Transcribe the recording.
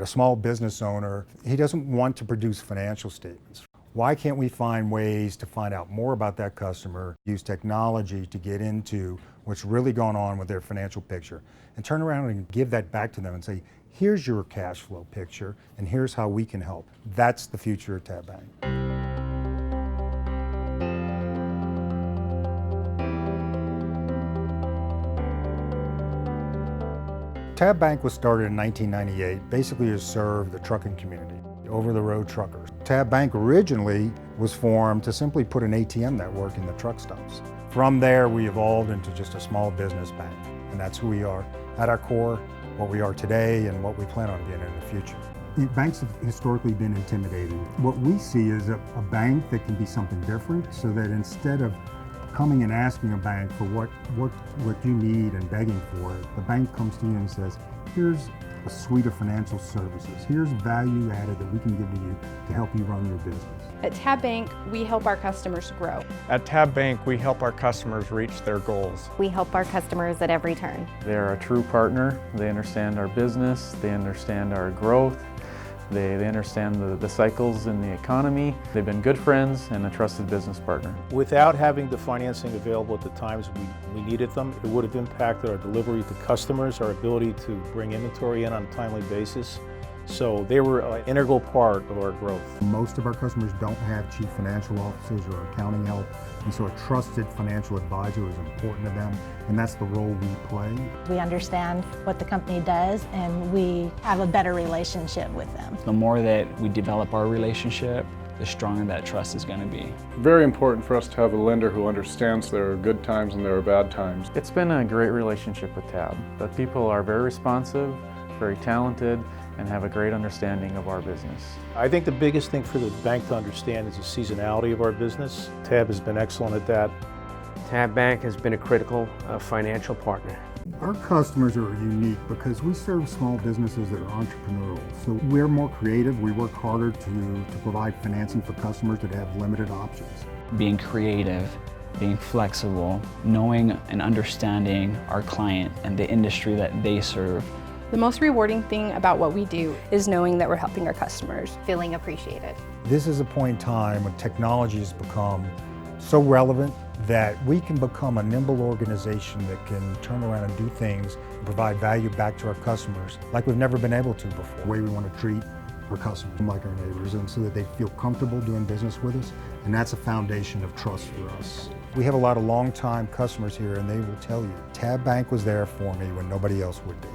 A small business owner, he doesn't want to produce financial statements. Why can't we find ways to find out more about that customer, use technology to get into what's really going on with their financial picture, and turn around and give that back to them and say, here's your cash flow picture, and here's how we can help. That's the future of Tab Bank. Tab Bank was started in 1998 basically to serve the trucking community, over-the-road truckers. Tab Bank originally was formed to simply put an ATM network in the truck stops. From there, we evolved into just a small business bank, and that's who we are at our core, what we are today, and what we plan on being in the future. Banks have historically been intimidating. What we see is a bank that can be something different, so that instead of coming and asking a bank for what you need and begging for it, the bank comes to you and says, here's a suite of financial services. Here's value added that we can give to you to help you run your business. At Tab Bank, we help our customers grow. At Tab Bank, we help our customers reach their goals. We help our customers at every turn. They're a true partner. They understand our business. They understand our growth. They understand the cycles in the economy. They've been good friends and a trusted business partner. Without having the financing available at the times we needed them, it would have impacted our delivery to customers, our ability to bring inventory in on a timely basis. So they were an integral part of our growth. Most of our customers don't have chief financial officers or accounting help, and so a trusted financial advisor is important to them, and that's the role we play. We understand what the company does, and we have a better relationship with them. The more that we develop our relationship, the stronger that trust is going to be. Very important for us to have a lender who understands there are good times and there are bad times. It's been a great relationship with Tab. The people are very responsive, very talented, and have a great understanding of our business. I think the biggest thing for the bank to understand is the seasonality of our business. Tab has been excellent at that. Tab Bank has been a critical financial partner. Our customers are unique because we serve small businesses that are entrepreneurial. So we're more creative, we work harder to provide financing for customers that have limited options. Being creative, being flexible, knowing and understanding our client and the industry that they serve. The most rewarding thing about what we do is knowing that we're helping our customers. Feeling appreciated. This is a point in time when technology has become so relevant that we can become a nimble organization that can turn around and do things and provide value back to our customers like we've never been able to before. The way we want to treat our customers like our neighbors, and so that they feel comfortable doing business with us, and that's a foundation of trust for us. We have a lot of long-time customers here, and they will tell you, Tab Bank was there for me when nobody else would be.